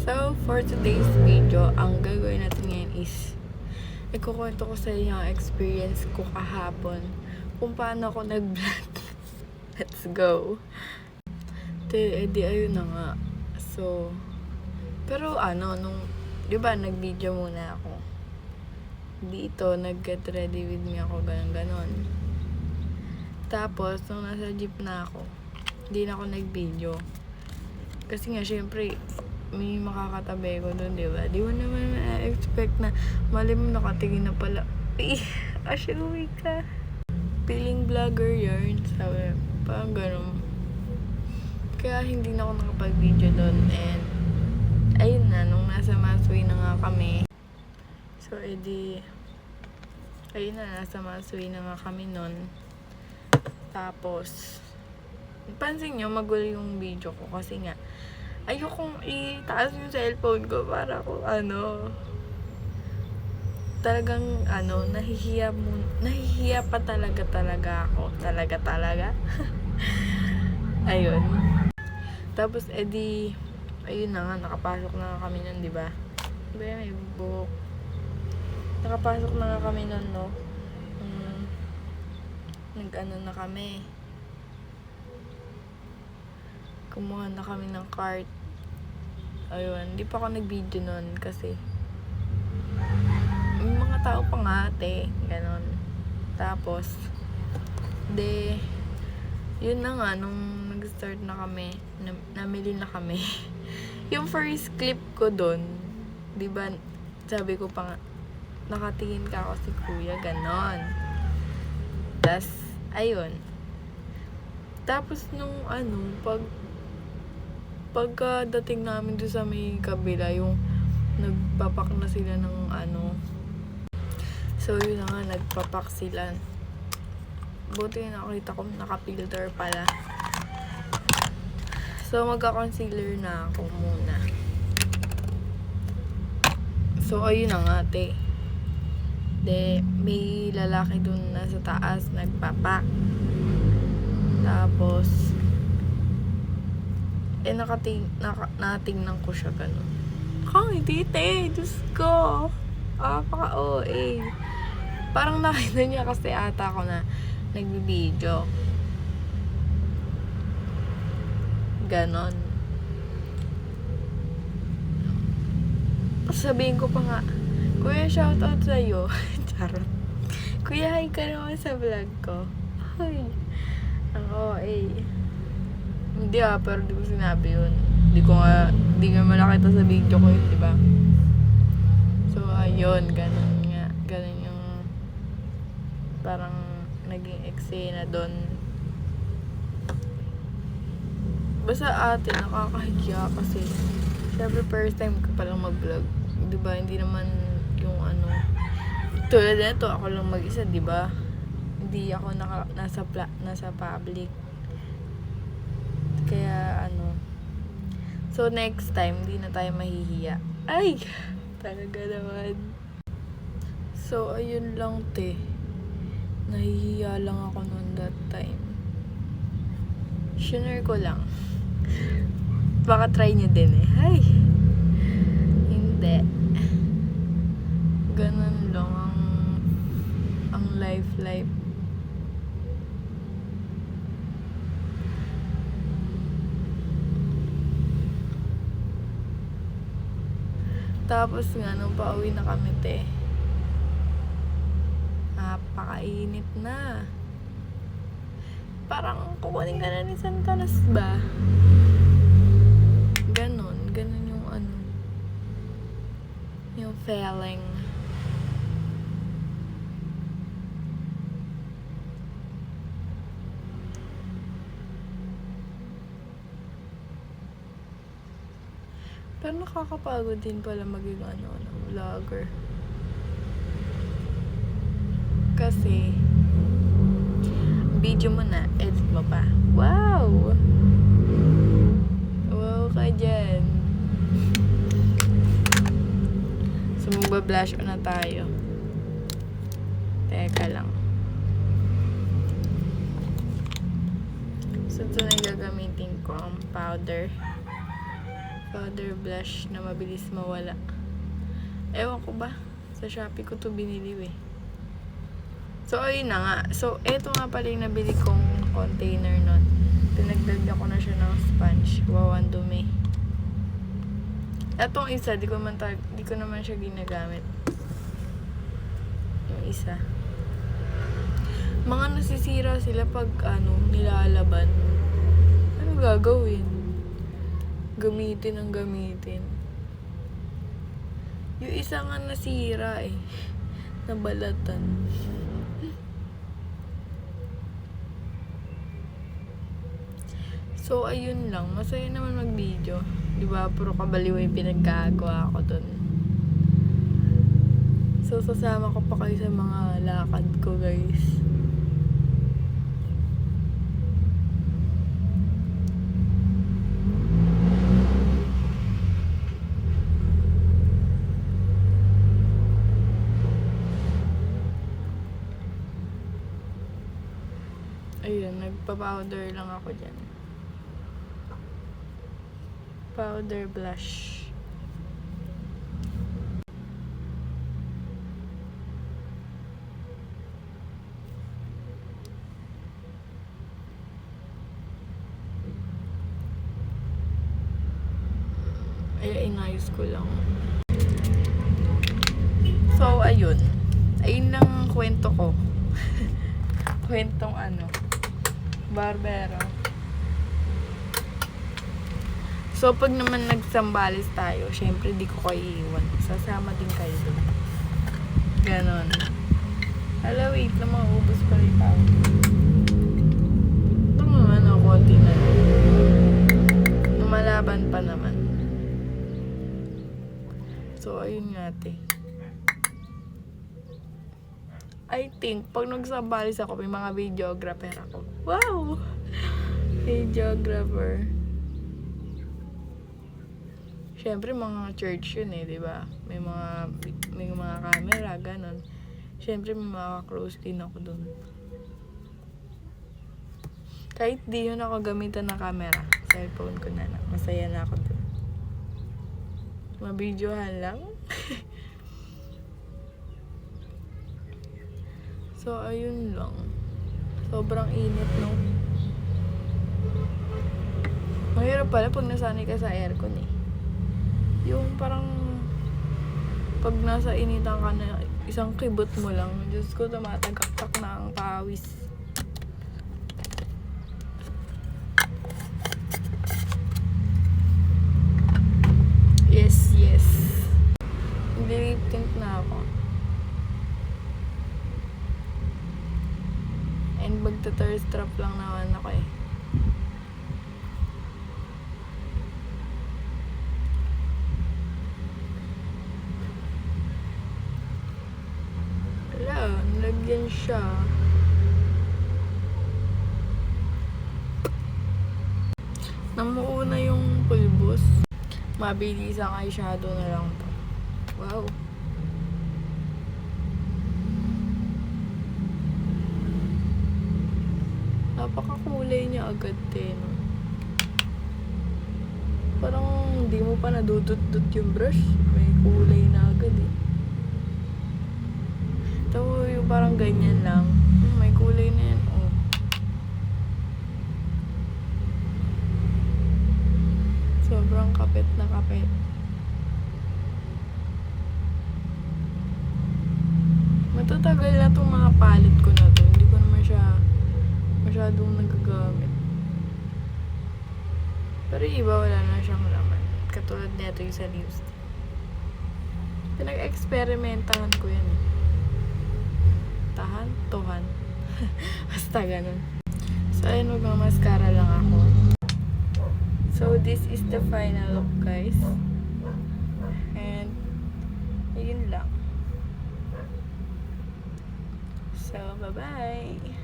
So, for today's video, ang gagawin natin ngayon is ikukwento ko sa inyo ang experience ko kahapon kung paano ako nag-vlog. Let's go! Di ayun na nga. So, pero di ba nag-video muna ako. Dito, nag-get ready with me ako, ganon. Tapos, nung nasa jeep na ako, hindi na ako nag-video. Kasi nga, syempre, may makakatabi ko doon, di ba? Di mo naman na-expect na mali mo nakatingin na pala. Ashley ka. Feeling vlogger yarn. Sabi, parang ganun. Kaya hindi na ako nakapag-video doon. And, ayun na, nung nasa Masway na nga kami. So, ayun na, nasa Masway na nga kami nun. Tapos, pansin nyo, magulo yung video ko kasi nga, ayokong itaas yung cellphone ko para kung talagang nahihiya pa talaga ako. Talaga. Ayun. Tapos, ayun na nga, nakapasok na nga kami nun, di ba? May buhok. Nakapasok na nga kami nun, no? Na kami. Kumuha na kami ng cart. Ayun, di pa ako nag-video nun kasi may mga tao pa nga ganon. Tapos, yun na nga, nung nag-start na kami, namili na kami. Yung first clip ko dun, di ba, sabi ko pa nga, nakatingin ka ako si kuya, ganon. Tas, ayun. Tapos nung pagkadating namin doon sa may kabila, yung nagpapak na sila ng so yun na nga, nagpapak sila. Buti nakita ko naka-filter pala. So magka-concealer na ako muna. So ayun na nga may lalaki dun na sa taas nagpapak. Tapos natingnan ko siya ganun. Hindi Diyos ko. Paka-OA. Parang nakita niya kasi ata ako na nagbibideo. Ganon. Sabihin ko pa nga, Kuya, shoutout sa'yo. Charot. Kuya, hi ka naman sa vlog ko. Ay. Hindi pero di ko sinabi yun. Di nga malakita sa video ko yun, di ba? So, ayun, ganun nga. Ganun yung parang naging eksena doon. Basta nakakahiya kasi syempre first time ko palang mag-vlog. Di ba? Hindi naman yung tulad nito, ako lang mag-isa, di ba? Hindi ako nasa public. Kaya so next time hindi na tayo mahihiya. Ay, talaga naman. So ayun lang nahihiya lang ako noon that time. Share ko lang. Baka try nyo din Ay, hindi. Ganun lang ang life. Tapos nga, nung pauwi na kami, napakainit na. Parang kukunin ka na ni Santanas ba? Ganon yung yung feeling. Pero nakakapagod din pala maging vlogger. Kasi video mo na, edit mo pa. Wow ka dyan. So magbablush on na tayo. Teka lang. So ito na yung gagamitin ko, ang powder. Powder blush na mabilis mawala. Ewan ko ba? Sa Shopee ko to binili eh. So, ayun na nga. So, eto nga pala yung nabili kong container nun. Pinagdagdag ko na siya ng sponge. Wow, ang dumi. Etong isa, di ko naman siya ginagamit. Yung isa. Mga nasisira sila pag nilalaban. Ano gagawin? Gamitin ang gamitin. Yung isa nga nasira eh. Nabalatan. So, ayun lang. Masaya naman mag-video. Diba? Puro kabaliw yung pinagkagawa ko dun. So, sasama ko pa kayo sa mga lakad ko, guys. Ayun, nagpa-powder lang ako dyan. Powder blush. Ay, inayos ko lang. So, ayun. Ayun lang kwento ko. Kwentong barbero. So, pag naman nagsambalis tayo, syempre di ko kayo iiwan. Sasama din kayo doon. Ganon. Hala, wait lang, maubos pa rin tayo. Ito naman, konti na. Lumalaban pa naman. So, ayun nga, te. I think, pag nagsambalis ako, may mga videographer ako. Wow! Videographer. Siyempre, mga church yun eh, di ba? May mga camera, ganon. Siyempre, may mga close din ako dun. Kahit di yun ako gamitan ng camera, cellphone ko na lang. Masaya na ako dun. Mabidyohan lang. So, ayun lang. Sobrang init, no? Mahirap pala pag nasanay ka sa aircon eh. Yung parang pag nasa initan ka na, isang kibot mo lang. Diyos ko, tumatagaktak na ang pawis. Yes, yes. Hindi tint na ako. And magta-thirst trap lang naman ako eh. Wala, nalagyan siya. Namuo na yung pulbos. Mabilis ang eyeshadow na lang to. Wow. Napakakulay niya agad din. Parang hindi mo pa nadudot-dot yung brush. May kulay na agad eh. Ito yung parang ganyan lang. May kulay na yan. Oh. Sobrang kapit na kapit. Matatagal na itong mga palette ko na to. Hindi ko naman siya masyadong nagagamit. Pero iba, wala na siyang laman. Katulad nito yung sa lipstick. Pinag-experimentahan ko yan. Tuhan. Basta ganun. So, ayun, magmamaskara lang ako. So, this is the final look, guys. And, yun lang. So, bye-bye!